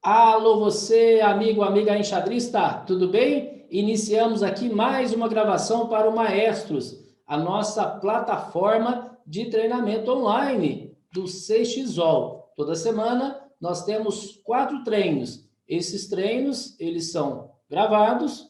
Alô, você, amigo, amiga enxadrista, tudo bem? Iniciamos aqui mais uma gravação para o Maestros, a nossa plataforma de treinamento online do CXOL. Toda semana nós temos 4 treinos. Esses treinos, eles são gravados,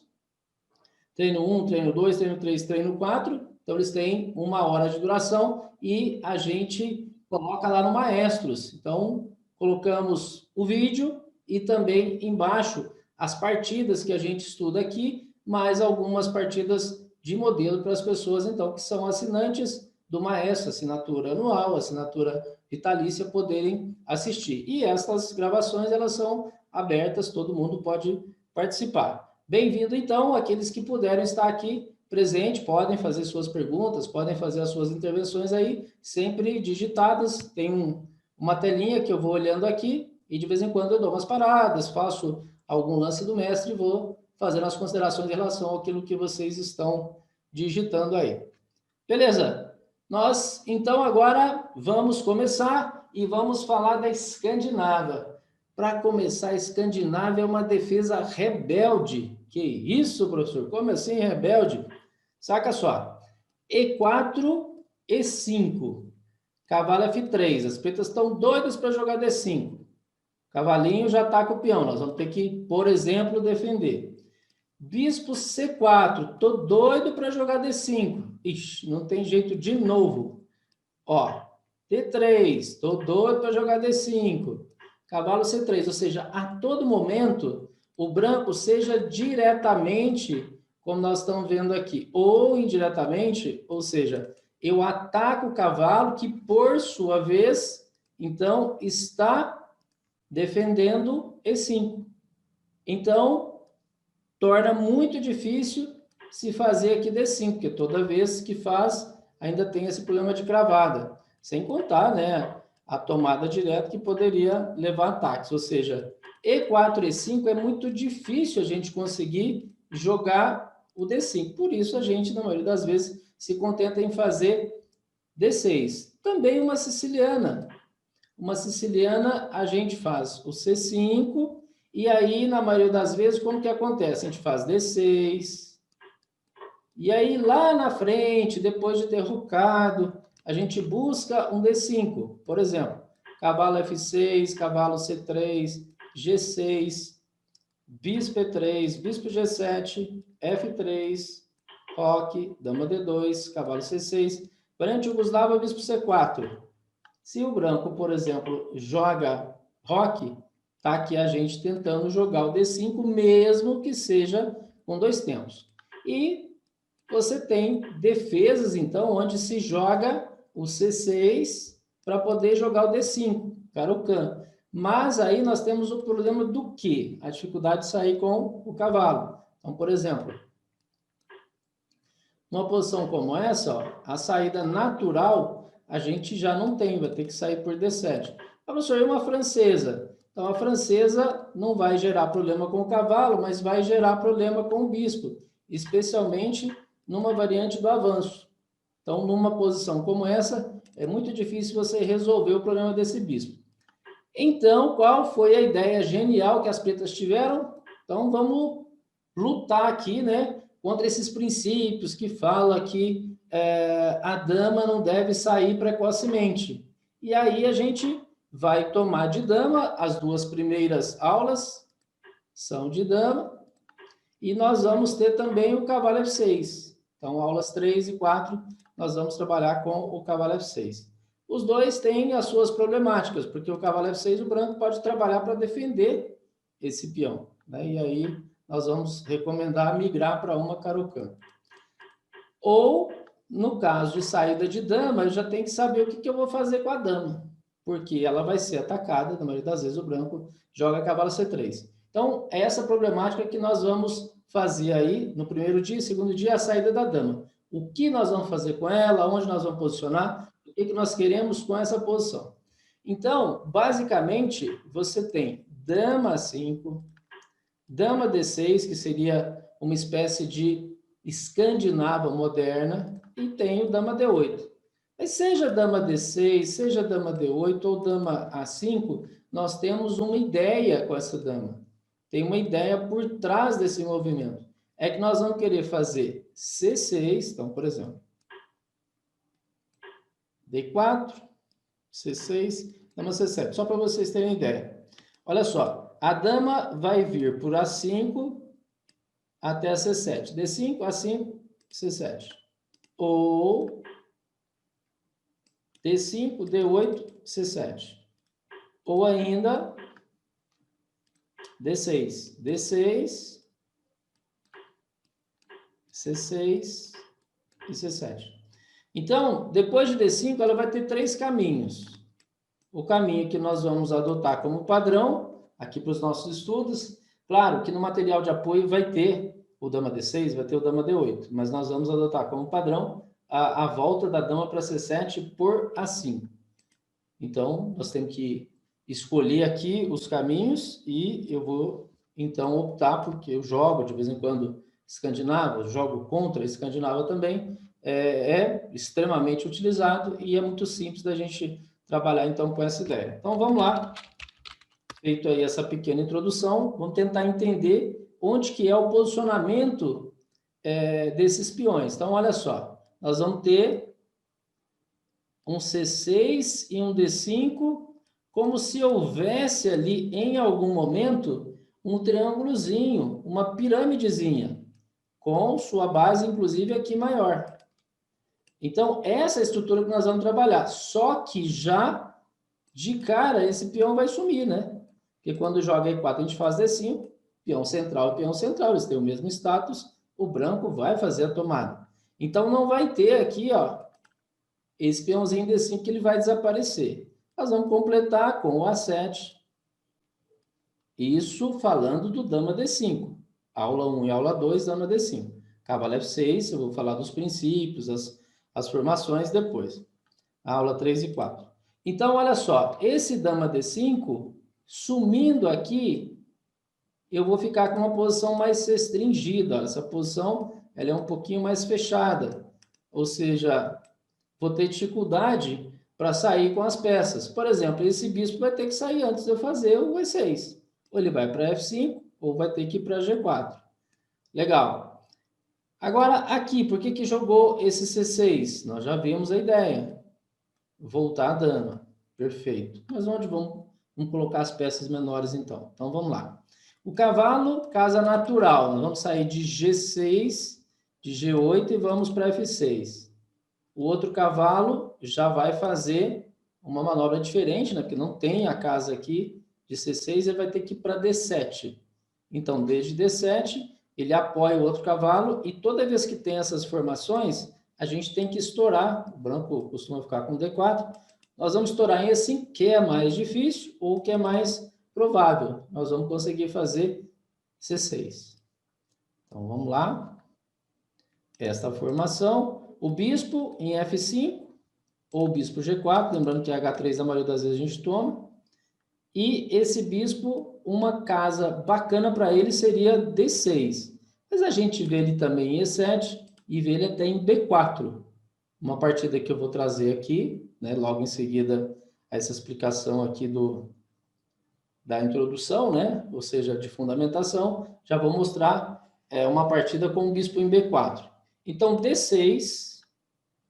treino 1, treino 2, treino 3, treino 4, então eles têm 1 hora de duração e a gente coloca lá no Maestros. Então, colocamos o vídeo e também embaixo as partidas que a gente estuda aqui, mais algumas partidas de modelo para as pessoas, então, que são assinantes do Maestro, assinatura anual, assinatura vitalícia, poderem assistir. E essas gravações, elas são abertas, todo mundo pode participar. Bem-vindo, então, aqueles que puderam estar aqui presente, podem fazer suas perguntas, podem fazer as suas intervenções aí, sempre digitadas. Tem uma telinha que eu vou olhando aqui e de vez em quando eu dou umas paradas, faço algum lance do mestre e vou fazendo as considerações em relação àquilo que vocês estão digitando aí. Beleza? Nós, então, agora vamos começar e vamos falar da Escandinava. Para começar, a Escandinávia é uma defesa rebelde. Que isso, professor? Como assim rebelde? Saca só. E4, E5. Cavalo F3. As pretas estão doidas para jogar D5. Cavalinho já está com o peão. Nós vamos ter que, por exemplo, defender. Bispo C4. Tô doido para jogar D5. Ixi, não tem jeito de novo. Ó, D3. Tô doido para jogar D5. Cavalo C3. Ou seja, a todo momento, o branco, seja diretamente, como nós estamos vendo aqui, ou indiretamente, ou seja, eu ataco o cavalo que, por sua vez, então, está defendendo E5. Então, torna muito difícil se fazer aqui D5, porque toda vez que faz, ainda tem esse problema de cravada. Sem contar, né, a tomada direta que poderia levar ataques. Ou seja, E4, E5 é muito difícil a gente conseguir jogar o D5. Por isso, a gente, na maioria das vezes, se contenta em fazer D6. Também uma siciliana. Uma siciliana, a gente faz o C5, e aí, na maioria das vezes, como que acontece? A gente faz D6, e aí lá na frente, depois de ter rucado, a gente busca um D5. Por exemplo, cavalo F6, cavalo C3, G6, bispo E3, bispo G7, F3, roque, dama D2, cavalo C6, frente Yugoslava, bispo C4. Se o branco, por exemplo, joga roque, tá aqui a gente tentando jogar o D5, mesmo que seja com 2 tempos. E você tem defesas, então, onde se joga o C6 para poder jogar o D5, Caro-Can. Mas aí nós temos o problema do quê? A dificuldade de sair com o cavalo. Então, por exemplo, numa posição como essa, ó, a saída natural a gente já não tem, vai ter que sair por D7. Ah, professor, e uma francesa? Então, a francesa não vai gerar problema com o cavalo, mas vai gerar problema com o bispo, especialmente numa variante do avanço. Então, numa posição como essa, é muito difícil você resolver o problema desse bispo. Então, qual foi a ideia genial que as pretas tiveram? Então, vamos lutar aqui, né, contra esses princípios que fala que a dama não deve sair precocemente. E aí a gente vai tomar de dama, as 2 primeiras aulas são de dama, e nós vamos ter também o cavalo F6. Então, aulas 3 e 4, nós vamos trabalhar com o cavalo F6. Os dois têm as suas problemáticas, porque o cavalo F6, o branco pode trabalhar para defender esse peão, né? E aí nós vamos recomendar migrar para uma Caro-Can. Ou, no caso de saída de dama, eu já tenho que saber o que eu vou fazer com a dama, porque ela vai ser atacada, na maioria das vezes o branco joga cavalo C3. Então, é essa problemática que nós vamos fazer aí no primeiro dia, segundo dia, a saída da dama. O que nós vamos fazer com ela, onde nós vamos posicionar, o que nós queremos com essa posição. Então, basicamente, você tem dama 5, dama D6, que seria uma espécie de escandinava moderna, e tem o dama D8. Mas seja dama D6, seja dama D8 ou dama A5, nós temos uma ideia com essa dama. Tem uma ideia por trás desse movimento. É que nós vamos querer fazer C6, então, por exemplo, D4, C6, dama C7, só para vocês terem ideia. Olha só, a dama vai vir por A5 até a C7, D5, A5, C7. Ou D5, D8, C7. Ou ainda D6, D6, C6 e C7. Então, depois de D5, ela vai ter 3 caminhos. O caminho que nós vamos adotar como padrão, aqui para os nossos estudos. Claro que no material de apoio vai ter o dama D6, vai ter o dama D8, mas nós vamos adotar como padrão a volta da dama para C7 por A5. Então, nós temos que escolher aqui os caminhos e eu vou, então, optar, porque eu jogo de vez em quando escandinavo, jogo contra escandinavo também, é extremamente utilizado e é muito simples da gente trabalhar, então, com essa ideia. Então, vamos lá. Feito aí essa pequena introdução, vamos tentar entender onde que é o posicionamento desses peões. Então, olha só, nós vamos ter um C6 e um D5, como se houvesse ali, em algum momento, um triângulozinho, uma pirâmidezinha, com sua base, inclusive, aqui maior. Então, essa é a estrutura que nós vamos trabalhar. Só que já, de cara, esse peão vai sumir, né? Porque quando joga E4, a gente faz D5, peão central e peão central, eles têm o mesmo status, o branco vai fazer a tomada. Então, não vai ter aqui, ó, esse peãozinho D5 que ele vai desaparecer. Nós vamos completar com o A7. Isso falando do dama D5. Aula 1 e aula 2, dama D5. Cavalo F6, eu vou falar dos princípios, as formações depois. Aula 3 e 4. Então, olha só, esse dama D5, sumindo aqui, eu vou ficar com uma posição mais restringida. Essa posição ela é um pouquinho mais fechada. Ou seja, vou ter dificuldade para sair com as peças. Por exemplo, esse bispo vai ter que sair antes de eu fazer o E6. Ou ele vai para F5, ou vai ter que ir para G4. Legal. Agora, aqui, por que jogou esse C6? Nós já vimos a ideia. Voltar a dama. Perfeito. Mas onde vamos colocar as peças menores, então? Então, vamos lá. O cavalo, casa natural. Nós vamos sair de G6, de G8 e vamos para F6. O outro cavalo já vai fazer uma manobra diferente, né? Porque não tem a casa aqui de C6, ele vai ter que ir para D7. Então, desde D7, ele apoia o outro cavalo e toda vez que tem essas formações, a gente tem que estourar. O branco costuma ficar com D4. Nós vamos estourar em E5, que é mais difícil ou que é mais provável. Nós vamos conseguir fazer C6. Então, vamos lá. Esta formação. O bispo em F5, ou bispo G4, lembrando que H3 a maioria das vezes a gente toma. E esse bispo, uma casa bacana para ele seria D6. Mas a gente vê ele também em E7 e vê ele até em B4. Uma partida que eu vou trazer aqui, né, logo em seguida essa explicação aqui da introdução, né, ou seja, de fundamentação, já vou mostrar uma partida com o bispo em B4. Então, D6,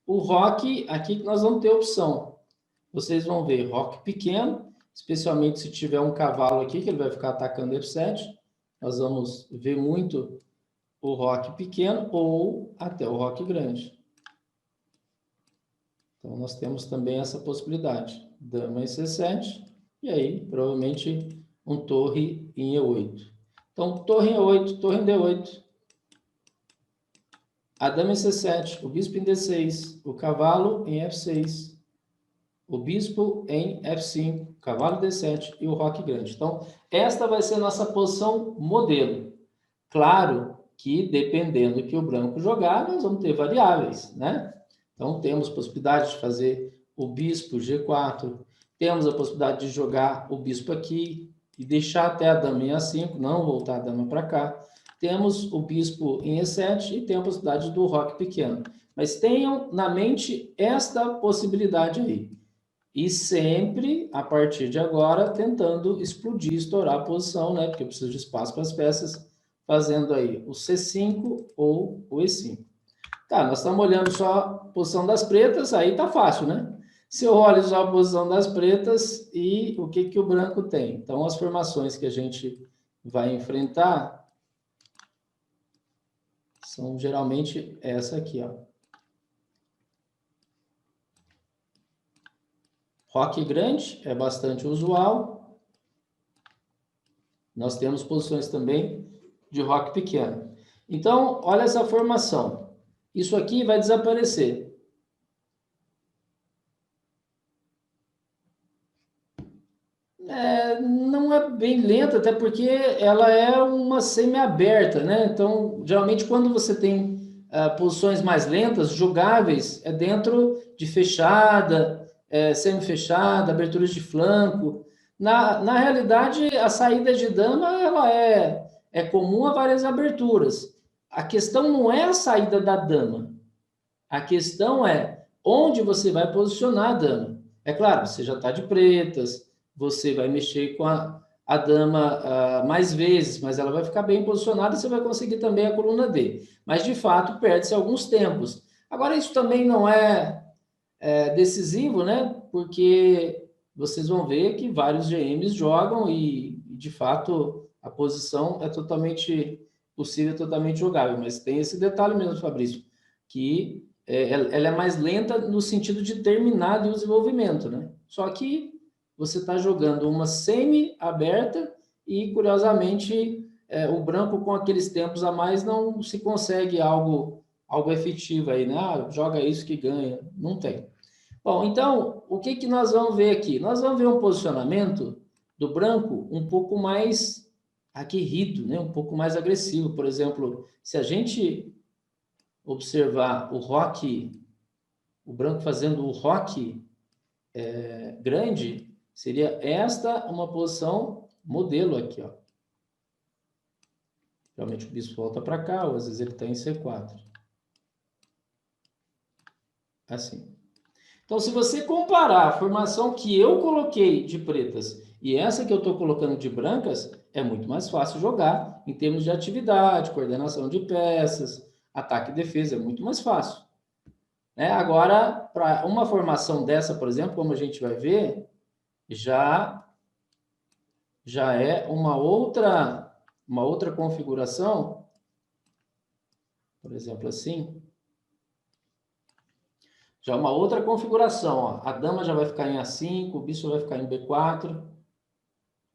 o roque, aqui que nós vamos ter opção. Vocês vão ver roque pequeno, especialmente se tiver um cavalo aqui, que ele vai ficar atacando F7. Nós vamos ver muito o roque pequeno ou até o roque grande. Então, nós temos também essa possibilidade. Dama em C7, e aí, provavelmente, um torre em E8. Então, torre em E8, torre em D8. A dama em C7, o bispo em D6, o cavalo em F6, o bispo em F5, cavalo D7 e o roque grande. Então, esta vai ser a nossa posição modelo. Claro que, dependendo do que o branco jogar, nós vamos ter variáveis, né? Então, temos possibilidade de fazer o bispo G4, temos a possibilidade de jogar o bispo aqui e deixar até a dama em A5, não voltar a dama para cá. Temos o bispo em E7 e tem a possibilidade do roque pequeno. Mas tenham na mente esta possibilidade aí. E sempre, a partir de agora, tentando explodir, estourar a posição, né? Porque eu preciso de espaço para as peças, fazendo aí o C5 ou o E5. Tá, nós estamos olhando só a posição das pretas, aí tá fácil, né? Se eu olho só a posição das pretas e o que, que o branco tem. Então, as formações que a gente vai enfrentar são geralmente essa aqui, ó. Roque grande é bastante usual. Nós temos posições também de roque pequeno. Então, olha essa formação. Isso aqui vai desaparecer. Não é bem lenta, até porque ela é uma semi-aberta, né? Então, geralmente, quando você tem posições mais lentas, jogáveis, é dentro de fechada, semi-fechada, aberturas de flanco. Na realidade, a saída de dama ela é comum a várias aberturas. A questão não é a saída da dama. A questão é onde você vai posicionar a dama. É claro, você já está de pretas, você vai mexer com a dama mais vezes, mas ela vai ficar bem posicionada, você vai conseguir também a coluna D. Mas, de fato, perde-se alguns tempos. Agora, isso também não é decisivo, né? Porque vocês vão ver que vários GMs jogam e, de fato, a posição é totalmente possível, totalmente jogável. Mas tem esse detalhe mesmo, Fabrício, que ela é mais lenta no sentido de terminar o desenvolvimento, né? Só que você está jogando uma semi-aberta e, curiosamente, o branco com aqueles tempos a mais não se consegue algo efetivo aí, né? Ah, joga isso que ganha. Não tem. Bom, então, o que nós vamos ver aqui? Nós vamos ver um posicionamento do branco um pouco mais aguerrido, né? Um pouco mais agressivo. Por exemplo, se a gente observar o roque, o branco fazendo o roque grande, seria esta uma posição modelo aqui, ó. Realmente o bispo volta para cá, ou às vezes ele está em C4. Assim. Então, se você comparar a formação que eu coloquei de pretas e essa que eu estou colocando de brancas, é muito mais fácil jogar em termos de atividade, coordenação de peças, ataque e defesa, é muito mais fácil. Né? Agora, para uma formação dessa, por exemplo, como a gente vai ver, já é uma outra configuração, por exemplo, assim, já é uma outra configuração. Ó. A dama já vai ficar em A5, o bispo vai ficar em B4.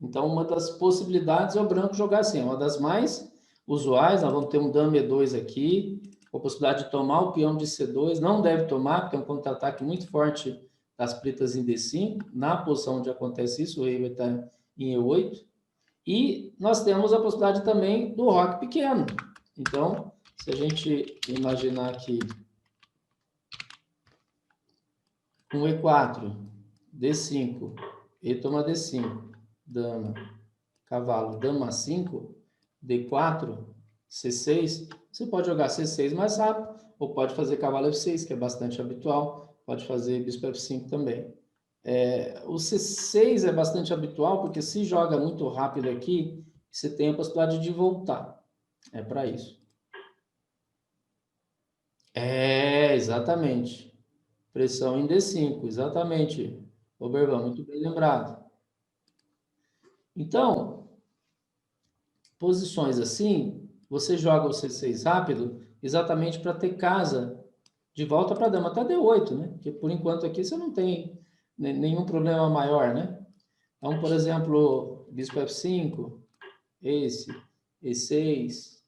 Então, uma das possibilidades é o branco jogar assim. É uma das mais usuais. Nós vamos ter um dama E2 aqui, com a possibilidade de tomar o peão de C2. Não deve tomar, porque é um contra-ataque muito forte das pretas em D5. Na posição onde acontece isso, o rei vai estar em E8. E nós temos a possibilidade também do roque pequeno. Então, se a gente imaginar aqui um E4, D5, e toma D5, dama, cavalo, dama 5, D4, C6, você pode jogar C6 mais rápido, ou pode fazer cavalo F6, que é bastante habitual, pode fazer bispo F5 também. O C6 é bastante habitual, porque se joga muito rápido aqui, você tem a possibilidade de voltar. É para isso. Exatamente. Pressão em D5, exatamente. Obervan, muito bem lembrado. Então, posições assim, você joga o C6 rápido, exatamente para ter casa de volta para a dama até D8, né? Porque por enquanto aqui você não tem nenhum problema maior, né? Então, por exemplo, bispo F5, esse, E6,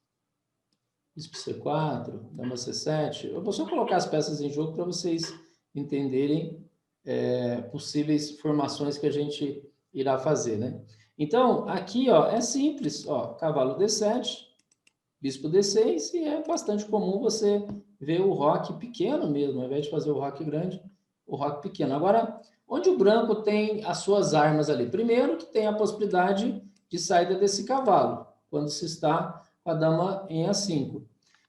bispo C4, dama C7. Eu vou só colocar as peças em jogo para vocês entenderem possíveis formações que a gente irá fazer, né? Então, aqui, ó, é simples, ó, cavalo D7, bispo D6, e é bastante comum você ver o roque pequeno mesmo, ao invés de fazer o roque grande, o roque pequeno. Agora, onde o branco tem as suas armas ali? Primeiro, que tem a possibilidade de saída desse cavalo, quando se está com a dama em A5.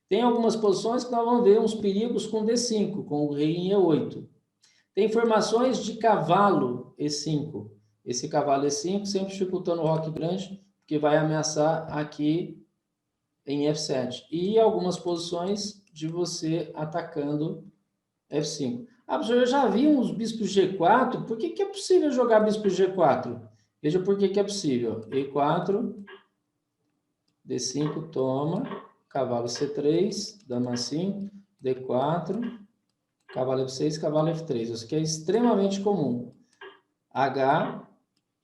Tem algumas posições que nós vamos ver uns perigos com D5, com o rei em E8. Tem formações de cavalo E5. Esse cavalo E5 sempre dificultando o roque grande, que vai ameaçar aqui em F7. E algumas posições de você atacando F5. Ah, professor, eu já vi uns bispos G4. Por que é possível jogar bispo G4? Veja por que é possível. E4, D5, toma. Cavalo C3, dama 5, D4, cavalo F6, cavalo F3. Isso aqui é extremamente comum. H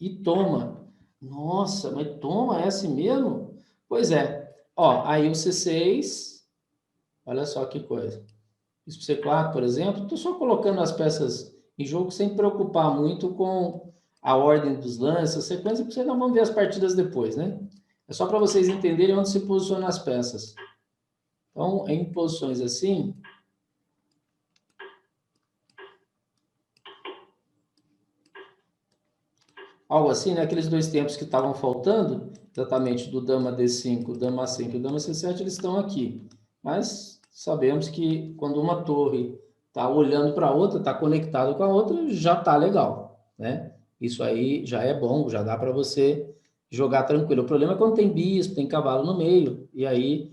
e toma. Nossa, mas toma é assim mesmo? Pois é. Ó, aí o C6, olha só que coisa. Bispo C4, por exemplo, estou só colocando as peças em jogo sem preocupar muito com a ordem dos lances, a sequência, porque vocês não vão ver as partidas depois, né? É só para vocês entenderem onde se posicionam as peças. Então, em posições assim, algo assim, né? Aqueles dois tempos que estavam faltando, exatamente do dama D5, dama A5 e dama C7, eles estão aqui. Mas sabemos que quando uma torre está olhando para a outra, está conectado com a outra, já está legal, né? Isso aí já é bom, já dá para você jogar tranquilo. O problema é quando tem bispo, tem cavalo no meio, e aí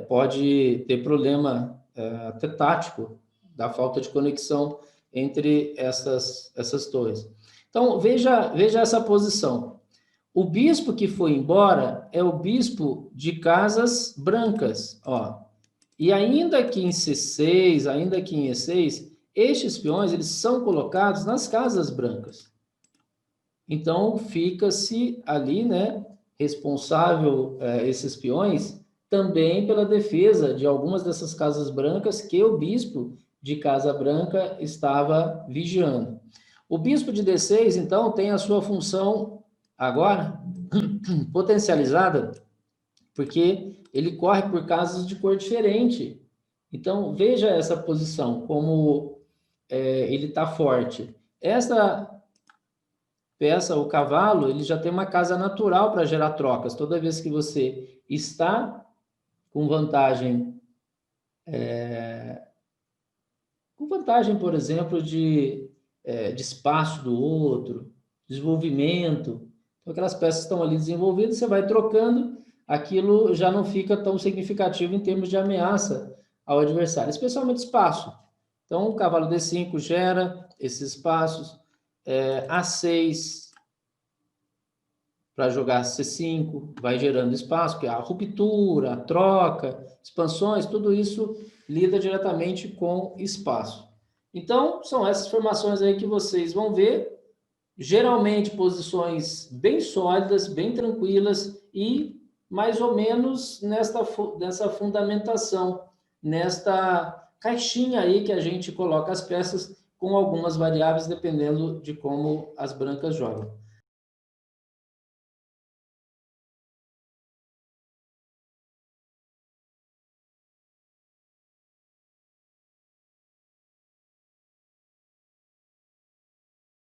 pode ter problema até tático, da falta de conexão entre essas torres. Então, veja essa posição. O bispo que foi embora é o bispo de casas brancas, ó. E ainda que em C6, ainda que em E6, estes peões, eles são colocados nas casas brancas. Então, fica-se ali, né, responsável esses peões também pela defesa de algumas dessas casas brancas que o bispo de casa branca estava vigiando. O bispo de D6, então, tem a sua função agora potencializada, porque ele corre por casas de cor diferente. Então, veja essa posição, como ele está forte. Essa peça, o cavalo, ele já tem uma casa natural para gerar trocas. Toda vez que você está com vantagem, por exemplo, de espaço do outro, desenvolvimento. Então, aquelas peças estão ali desenvolvidas, você vai trocando, aquilo já não fica tão significativo em termos de ameaça ao adversário, especialmente espaço. Então, o cavalo D5 gera esses espaços, A6 para jogar C5, vai gerando espaço, que é a ruptura, a troca, expansões, tudo isso lida diretamente com espaço. Então, são essas formações aí que vocês vão ver, geralmente posições bem sólidas, bem tranquilas e mais ou menos nessa fundamentação, nesta caixinha aí que a gente coloca as peças com algumas variáveis dependendo de como as brancas jogam.